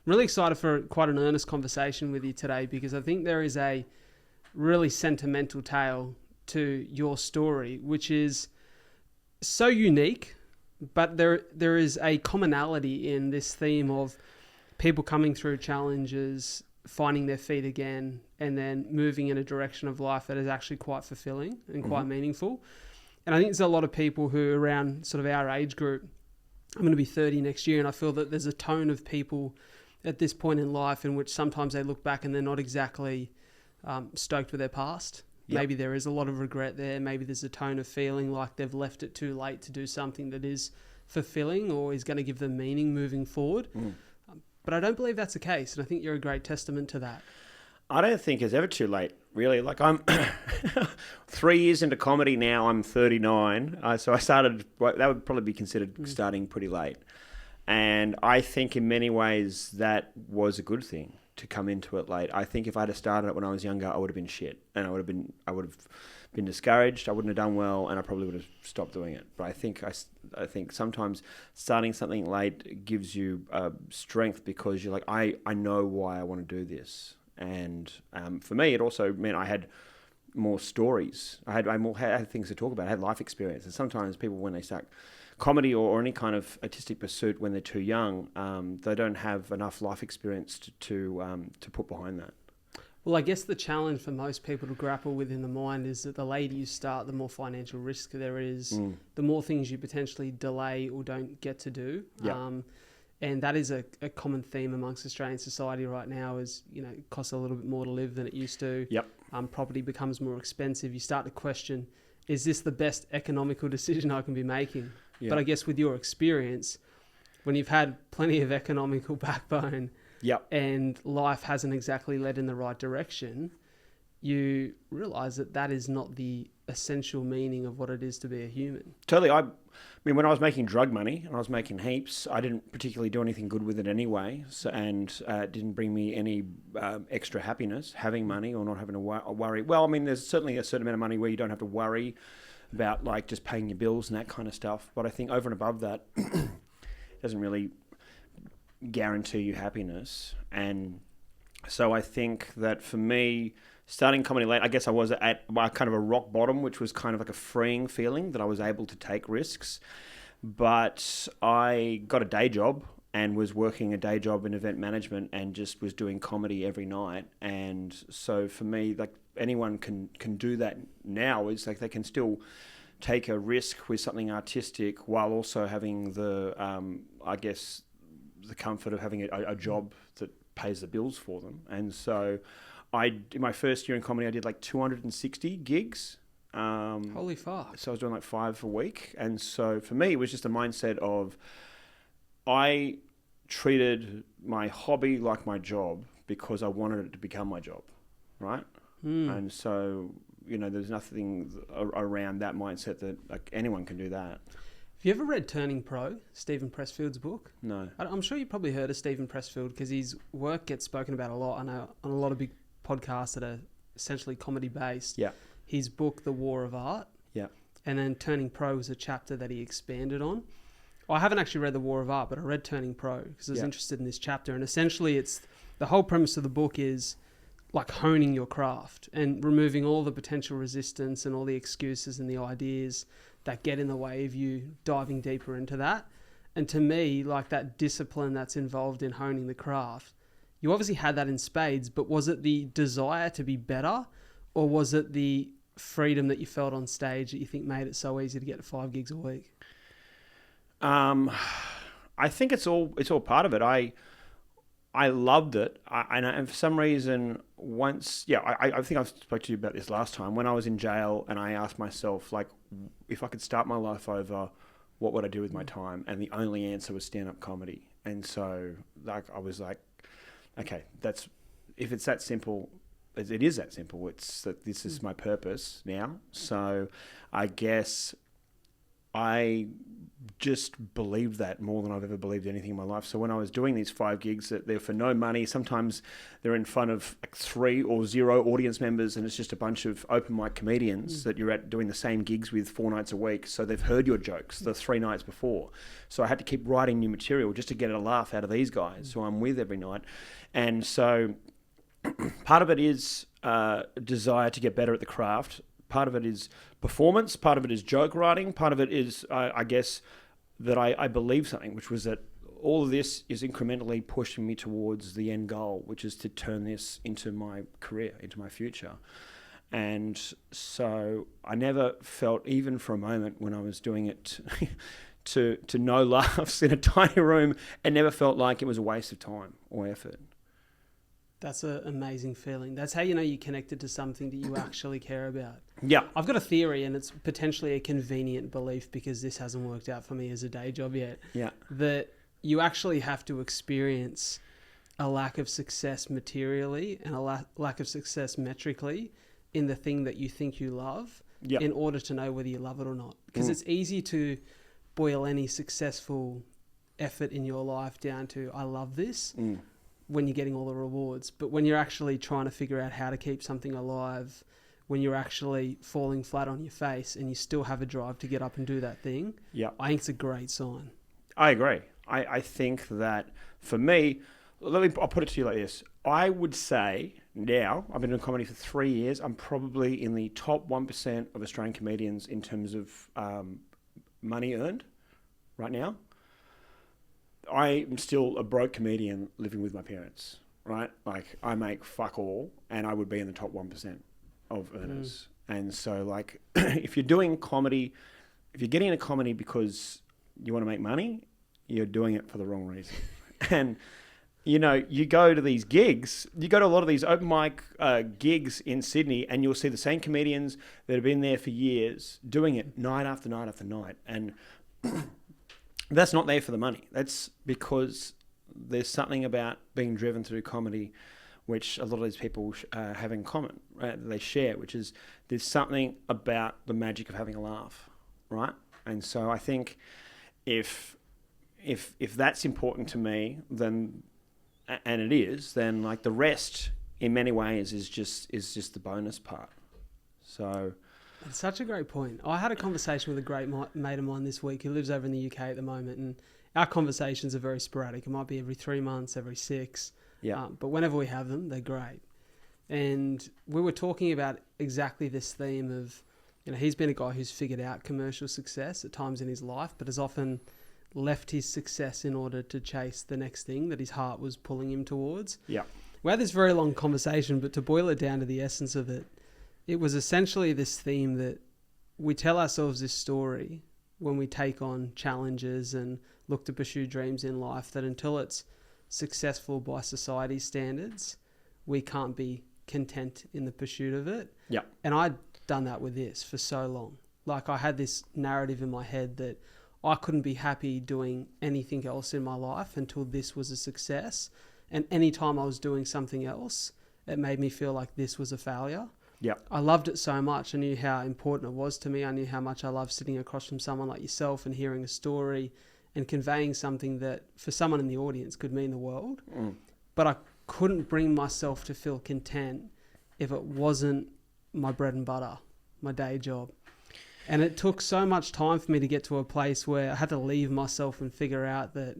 really excited for quite an earnest conversation with you today, because I think there is a really sentimental tale to your story, which is so unique, but there is a commonality in this theme of people coming through challenges, finding their feet again, and then moving in a direction of life that is actually quite fulfilling and quite meaningful. And I think there's a lot of people who are around sort of our age group. I'm going to be 30 next year, and I feel that there's a tone of people at this point in life in which sometimes they look back and they're not exactly stoked with their past. Yep. Maybe there is a lot of regret there. Maybe there's a tone of feeling like they've left it too late to do something that is fulfilling or is going to give them meaning moving forward. But I don't believe that's the case, and I think you're a great testament to that. I don't think it's ever too late, really. Like, I'm 3 years into comedy now. I'm 39. So I started, that would probably be considered starting pretty late. And I think in many ways that was a good thing to come into it late. I think if I had started it when I was younger, I would have been shit. And I would have been discouraged. I wouldn't have done well, and I probably would have stopped doing it. But I think sometimes starting something late gives you strength, because you're like, I know why I want to do this. And for me, it also meant I had more stories. I had things to talk about. I had life experience. And sometimes people, when they start comedy or any kind of artistic pursuit when they're too young, they don't have enough life experience to put behind that. Well, I guess the challenge for most people to grapple with in the mind is that the later you start, the more financial risk there is, the more things you potentially delay or don't get to do. Yep. And that is a common theme amongst Australian society right now. Is, it costs a little bit more to live than it used to. Yep. Property becomes more expensive. You start to question, is this the best economical decision I can be making? Yep. But I guess with your experience, when you've had plenty of economical backbone, yep, and life hasn't exactly led in the right direction, you realise that is not the essential meaning of what it is to be a human. Totally. I mean, when I was making drug money and I was making heaps, I didn't particularly do anything good with it anyway. So, and it didn't bring me any extra happiness, having money or not having to worry. Well, I mean, there's certainly a certain amount of money where you don't have to worry about like just paying your bills and that kind of stuff. But I think over and above that, it doesn't really guarantee you happiness. And so I think that for me, starting comedy late, I guess I was at kind of a rock bottom, which was kind of like a freeing feeling that I was able to take risks. But I got a day job and was working a day job in event management and just was doing comedy every night. And so for me, like, anyone can do that now. Is like they can still take a risk with something artistic while also having the, I guess, the comfort of having a job that pays the bills for them. And so in my first year in comedy, I did like 260 gigs. Holy fuck. So I was doing like 5 a week. And so for me, it was just a mindset of, I treated my hobby like my job because I wanted it to become my job, right? And so, there's nothing around that mindset that like anyone can do that. Have you ever read Turning Pro, Stephen Pressfield's book? No. I'm sure you probably heard of Stephen Pressfield because his work gets spoken about a lot on a lot of big podcasts that are essentially comedy based. Yeah. His book, The War of Art. Yeah. And then Turning Pro was a chapter that he expanded on. I haven't actually read The War of Art, but I read Turning Pro because I was interested in this chapter. And essentially the whole premise of the book is like honing your craft and removing all the potential resistance and all the excuses and the ideas that get in the way of you diving deeper into that. And to me, like, that discipline that's involved in honing the craft, you obviously had that in spades, but was it the desire to be better, or was it the freedom that you felt on stage that you think made it so easy to get to 5 gigs a week? I think it's all part of it. I loved it. And for some reason, I think I spoke to you about this last time. When I was in jail and I asked myself, like, if I could start my life over, what would I do with my time? And the only answer was stand-up comedy. And so, like, I was like, okay, if it's that simple, it is that simple. It's that this is my purpose now. So I guess I just believed that more than I've ever believed anything in my life. So when I was doing these 5 gigs that they're for no money, sometimes they're in front of like 3 or 0 audience members, and it's just a bunch of open mic comedians that you're at doing the same gigs with 4 nights a week. So they've heard your jokes the 3 nights before. So I had to keep writing new material just to get a laugh out of these guys who I'm with every night. And so part of it is desire to get better at the craft. Part of it is performance. Part of it is joke writing. Part of it is, I guess, that I believe something, which was that all of this is incrementally pushing me towards the end goal, which is to turn this into my career, into my future. And so I never felt, even for a moment when I was doing it to no laughs in a tiny room, it never felt like it was a waste of time or effort. That's an amazing feeling. That's how you know you connected to something that you actually care about. Yeah. I've got a theory, and it's potentially a convenient belief because this hasn't worked out for me as a day job yet. Yeah. That you actually have to experience a lack of success materially and a lack of success metrically in the thing that you think you love in order to know whether you love it or not. Because it's easy to boil any successful effort in your life down to, I love this. When you're getting all the rewards. But when you're actually trying to figure out how to keep something alive, when you're actually falling flat on your face and you still have a drive to get up and do that thing, I think it's a great sign. I agree. I think that for me, I'll put it to you like this. I would say now, I've been doing comedy for 3 years, I'm probably in the top 1% of Australian comedians in terms of money earned right now. I am still a broke comedian living with my parents, right? Like, I make fuck all, and I would be in the top 1% of earners. And so, like, if you're doing comedy, if you're getting into comedy because you want to make money, you're doing it for the wrong reason. And, you know, you go to these gigs, you go to a lot of these open mic gigs in Sydney, and you'll see the same comedians that have been there for years doing it night after night after night. And that's not there for the money. That's because there's something about being driven through comedy which a lot of these people have in common, right? They share, which is there's something about the magic of having a laugh, right? And so I think if that's important to me, then, and it is, then like the rest in many ways is just the bonus part. So it's such a great point. I had a conversation with a great mate of mine this week who lives over in the UK at the moment, and our conversations are very sporadic. It might be every 3 months, every 6. Yeah. But whenever we have them, they're great. And we were talking about exactly this theme of, you know, he's been a guy who's figured out commercial success at times in his life, but has often left his success in order to chase the next thing that his heart was pulling him towards. Yeah. We had this very long conversation, but to boil it down to the essence of it, it was essentially this theme that we tell ourselves this story when we take on challenges and look to pursue dreams in life, that until it's successful by society's standards, we can't be content in the pursuit of it. Yeah. And I'd done that with this for so long. Like, I had this narrative in my head that I couldn't be happy doing anything else in my life until this was a success. And anytime I was doing something else, it made me feel like this was a failure. Yeah. I loved it so much. I knew how important it was to me. I knew how much I loved sitting across from someone like yourself and hearing a story and conveying something that for someone in the audience could mean the world. But I couldn't bring myself to feel content if it wasn't my bread and butter, my day job. And it took so much time for me to get to a place where I had to leave myself and figure out that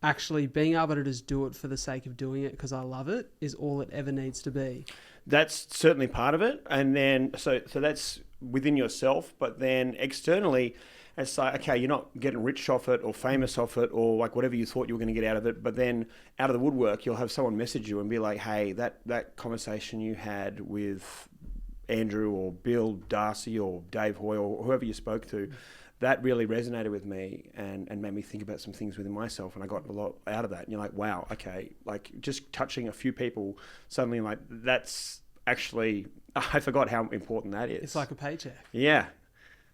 actually being able to just do it for the sake of doing it because I love it is all it ever needs to be. That's certainly part of it. And then, so that's within yourself, but then externally, it's like, okay, you're not getting rich off it or famous off it or like whatever you thought you were going to get out of it. But then out of the woodwork, you'll have someone message you and be like, hey, that conversation you had with Andrew or Bill, Darcy or Dave Hoy or whoever you spoke to, that really resonated with me and made me think about some things within myself. And I got a lot out of that. And you're like, wow, okay, like just touching a few people, suddenly like that's actually, I forgot how important that is. It's like a paycheck. Yeah.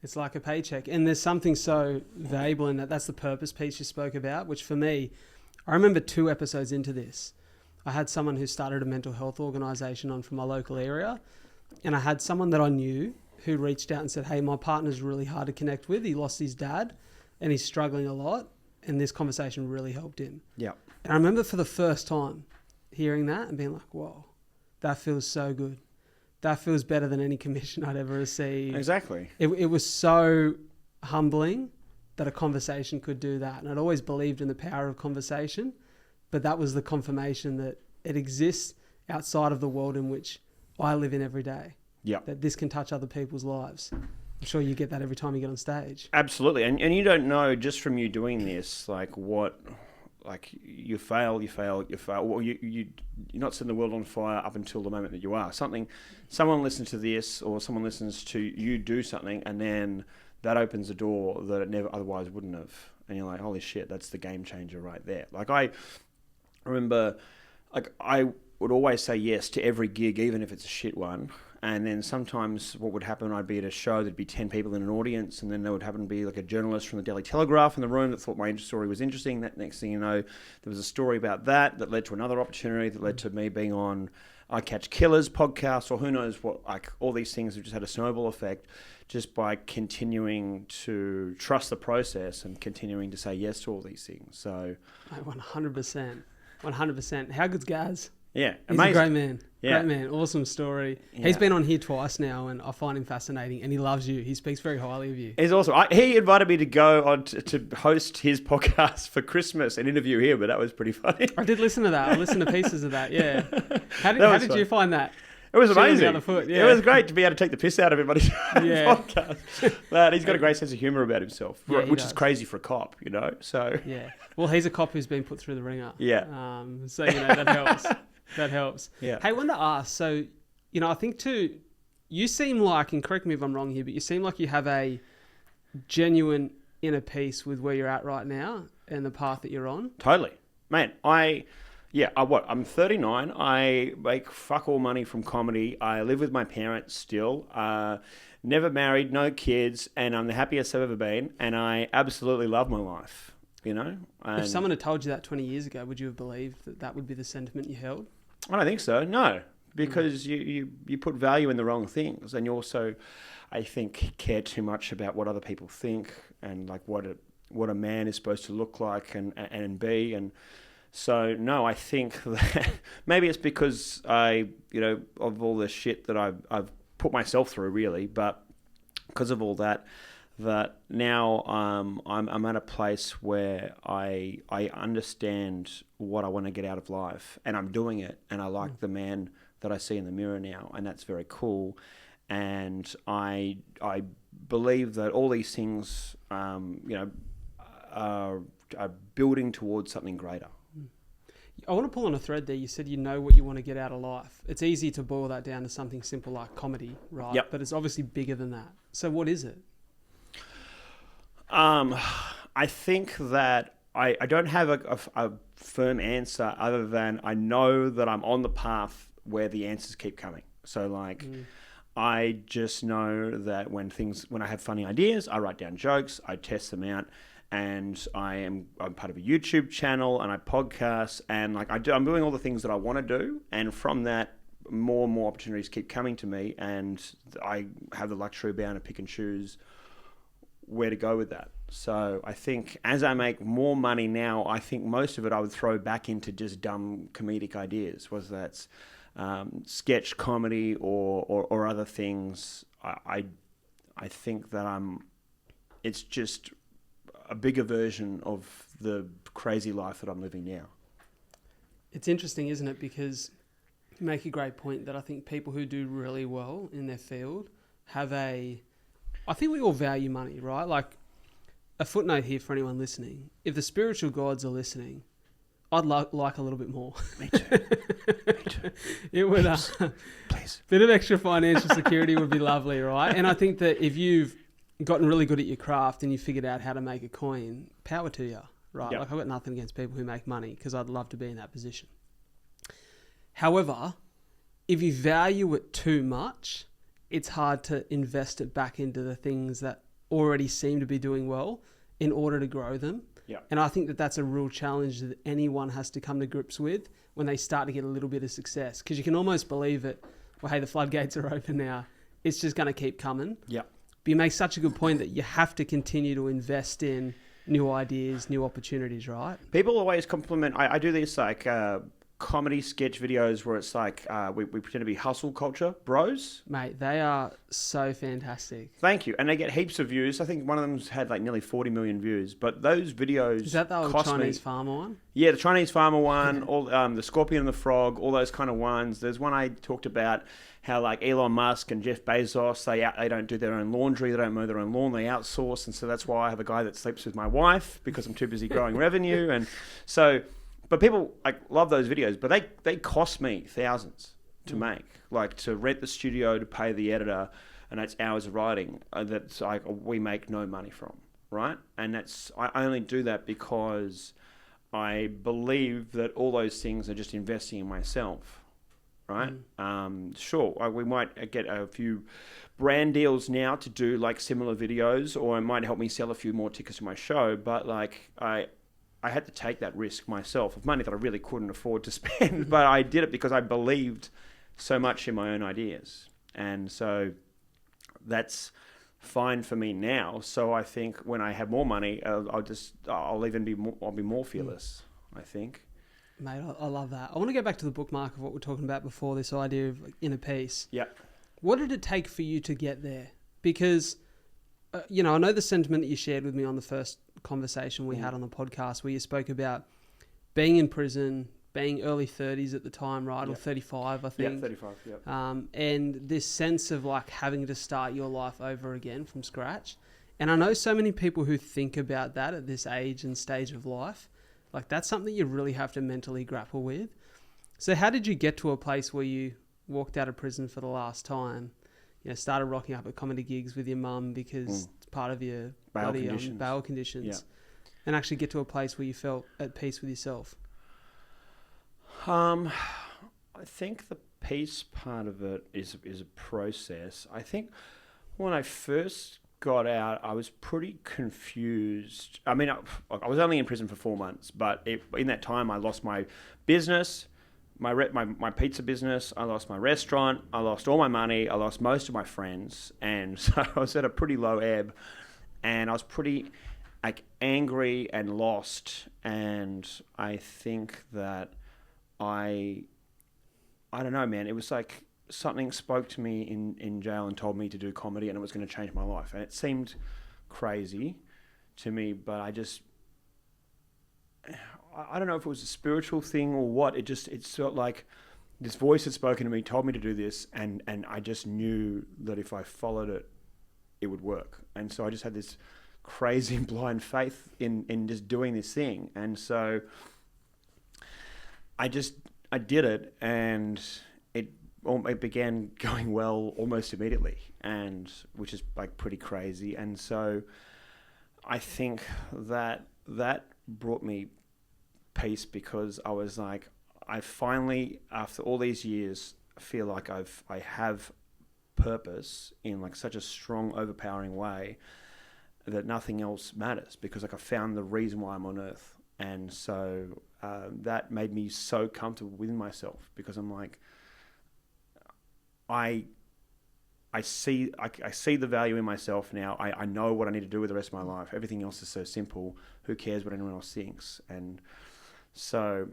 It's like a paycheck. And there's something so valuable in that. That's the purpose piece you spoke about, which for me, I remember 2 episodes into this, I had someone who started a mental health organisation on from my local area. And I had someone that I knew who reached out and said, hey, my partner's really hard to connect with. He lost his dad and he's struggling a lot. And this conversation really helped him. Yeah. And I remember for the first time hearing that and being like, whoa, that feels so good. That feels better than any commission I'd ever received. Exactly. It was so humbling that a conversation could do that. And I'd always believed in the power of conversation, but that was the confirmation that it exists outside of the world in which I live in every day. Yeah. That this can touch other people's lives. I'm sure you get that every time you get on stage. Absolutely. And you don't know just from you doing this, like what, like you fail. Well, you're not setting the world on fire up until the moment that you are. Someone listens to this or someone listens to you do something and then that opens a door that it never otherwise wouldn't have. And you're like, holy shit, that's the game changer right there. Like I remember, like I would always say yes to every gig, even if it's a shit one. And then sometimes what would happen, I'd be at a show, there'd be 10 people in an audience, and then there would happen to be like a journalist from the Daily Telegraph in the room that thought my story was interesting. That next thing you know, there was a story about that led to another opportunity that led to me being on I Catch Killers podcast, or who knows what, like all these things have just had a snowball effect just by continuing to trust the process and continuing to say yes to all these things. So 100%. How good's Gaz? Yeah, he's amazing. a great man. Yeah. Great man. Awesome story. Yeah. He's been on here twice now, and I find him fascinating. And he loves you. He speaks very highly of you. He's awesome. He invited me to go on to host his podcast for Christmas and interview him, but that was pretty funny. I did listen to that. I listened to pieces of that. Yeah. How did you find that? It was amazing. The other foot, yeah. It was great to be able to take the piss out of him on his podcast. But he's got a great sense of humour about himself, which is crazy for a cop, you know. So yeah. Well, he's a cop who's been put through the ringer. Yeah. So that helps. That helps. Yeah. Hey, I wanted to ask, so, I think you seem like, and correct me if I'm wrong here, but you seem like you have a genuine inner peace with where you're at right now and the path that you're on. Totally. Man, I'm 39. I make fuck all money from comedy. I live with my parents still. Never married, no kids, and I'm the happiest I've ever been. And I absolutely love my life, And if someone had told you that 20 years ago, would you have believed that that would be the sentiment you held? I don't think so. No, because you put value in the wrong things, and you also, I think, care too much about what other people think and like what a man is supposed to look like and be. And so, no, I think that maybe it's because of all the shit that I've put myself through, really, but because of all that now I'm at a place where I understand what I want to get out of life, and I'm doing it, and I like the man that I see in the mirror now, and that's very cool. And I believe that all these things are building towards something greater. I want to pull on a thread there. You said you know what you want to get out of life. It's easy to boil that down to something simple like comedy, right? Yep. But it's obviously bigger than that. So what is it? I think that I don't have a firm answer other than I know that I'm on the path where the answers keep coming. So I just know that when I have funny ideas, I write down jokes, I test them out, and I'm part of a YouTube channel and I podcast, and I'm doing all the things that I want to do, and from that more and more opportunities keep coming to me, and I have the luxury of being able to pick and choose where to go with that. So I think as I make more money now, I think most of it I would throw back into just dumb comedic ideas, whether that's sketch comedy or other things. I think that it's just a bigger version of the crazy life that I'm living now. It's interesting, isn't it? Because you make a great point that I think people who do really well in their field I think we all value money, right? Like, a footnote here for anyone listening. If the spiritual gods are listening, I'd like a little bit more. Me too. It would, please. Bit of extra financial security would be lovely, right? And I think that if you've gotten really good at your craft and you figured out how to make a coin, power to you, right? Yep. Like, I've got nothing against people who make money because I'd love to be in that position. However, if you value it too much, it's hard to invest it back into the things that already seem to be doing well in order to grow them. Yeah. And I think that that's a real challenge that anyone has to come to grips with when they start to get a little bit of success, because you can almost believe it. Well, hey, the floodgates are open now. it's just going to keep coming. Yeah. But you make such a good point that you have to continue to invest in new ideas, new opportunities, right? People always compliment. I do these like comedy sketch videos where it's like we pretend to be hustle culture bros. Mate, they are so fantastic. Thank you. And they get heaps of views. I think one of them's had like nearly 40 million views. But those videos Is that the old cost Chinese me, farmer one? Yeah, the Chinese farmer one, all the Scorpion and the Frog, all those kind of ones. There's one I talked about how like Elon Musk and Jeff Bezos, they don't do their own laundry, they don't mow their own lawn, they outsource, and so that's why I have a guy that sleeps with my wife because I'm too busy growing revenue, and so. But people like love those videos, but they cost me thousands to make, like to rent the studio, to pay the editor, and that's hours of writing. That's like we make no money from, right? And I only do that because I believe that all those things are just investing in myself, right? Sure, we might get a few brand deals now to do like similar videos, or it might help me sell a few more tickets to my show. But like I had to take that risk myself of money that I really couldn't afford to spend, but I did it because I believed so much in my own ideas, and so that's fine for me now. So I think when I have more money, I'll be more fearless. I think. Mate, I love that. I want to go back to the bookmark of what we we're talking about before, this idea of like inner peace. Yeah. What did it take for you to get there? Because, I know the sentiment that you shared with me on the first conversation we had on the podcast, where you spoke about being in prison, being early 30s at the time, right? Or 35, I think. Yeah, 35, yeah. And this sense of like having to start your life over again from scratch. And I know so many people who think about that at this age and stage of life. Like that's something you really have to mentally grapple with. So how did you get to a place where you walked out of prison for the last time, started rocking up at comedy gigs with your mum because it's part of your bail conditions, and actually get to a place where you felt at peace with yourself? I think the peace part of it is a process. I think when I first got out, I was pretty confused. I mean, I was only in prison for 4 months, but in that time, I lost my business, my pizza business. I lost my restaurant. I lost all my money. I lost most of my friends, and so I was at a pretty low ebb, and I was pretty like angry and lost. And I think that I don't know, man. It was like something spoke to me in jail and told me to do comedy, and it was going to change my life. And it seemed crazy to me, but I don't know if it was a spiritual thing or what. It felt like this voice had spoken to me, told me to do this, and I just knew that if I followed it, it would work. And so I just had this crazy blind faith in just doing this thing. And so I did it, and it began going well almost immediately, and which is like pretty crazy. And so I think that brought me peace, because I was like, I finally, after all these years, feel like I have purpose in like such a strong, overpowering way that nothing else matters, because like I found the reason why I'm on earth. And so that made me so comfortable within myself, because I'm like, I see the value in myself now. I know what I need to do with the rest of my life. Everything else is so simple. Who cares what anyone else thinks? And so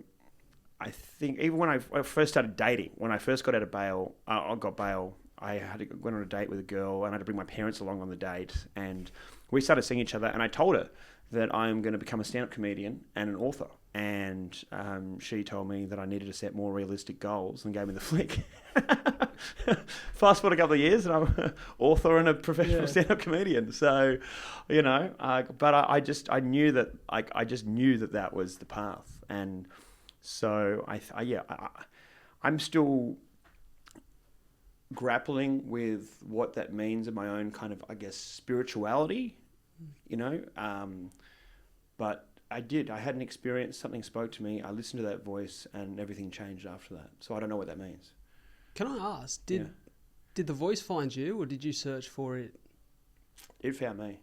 I think even when I first started dating, when I first got out of bail, I got bail. I went on a date with a girl, and I had to bring my parents along on the date, and we started seeing each other. And I told her that I'm going to become a stand-up comedian and an author. And she told me that I needed to set more realistic goals, and gave me the flick. Fast forward a couple of years, and I'm an author and a professional stand-up comedian. So, but I knew that I just knew that was the path. And so I'm still grappling with what that means in my own kind of, I guess, spirituality, but I had an experience, something spoke to me, I listened to that voice, and everything changed after that. So I don't know what that means. Can I ask, did the voice find you, or did you search for it? It found me.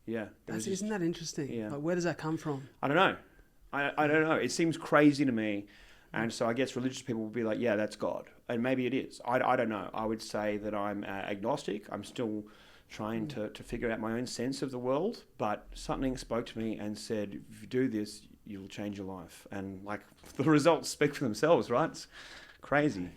Yeah. Isn't that interesting? Yeah. Like, where does that come from? I don't know. I don't know. It seems crazy to me And so I guess religious people will be like, yeah, that's God. And maybe it is. I don't know. I would say that I'm agnostic. I'm still trying to figure out my own sense of the world. But something spoke to me and said, if you do this, you'll change your life. And like the results speak for themselves, right? It's crazy.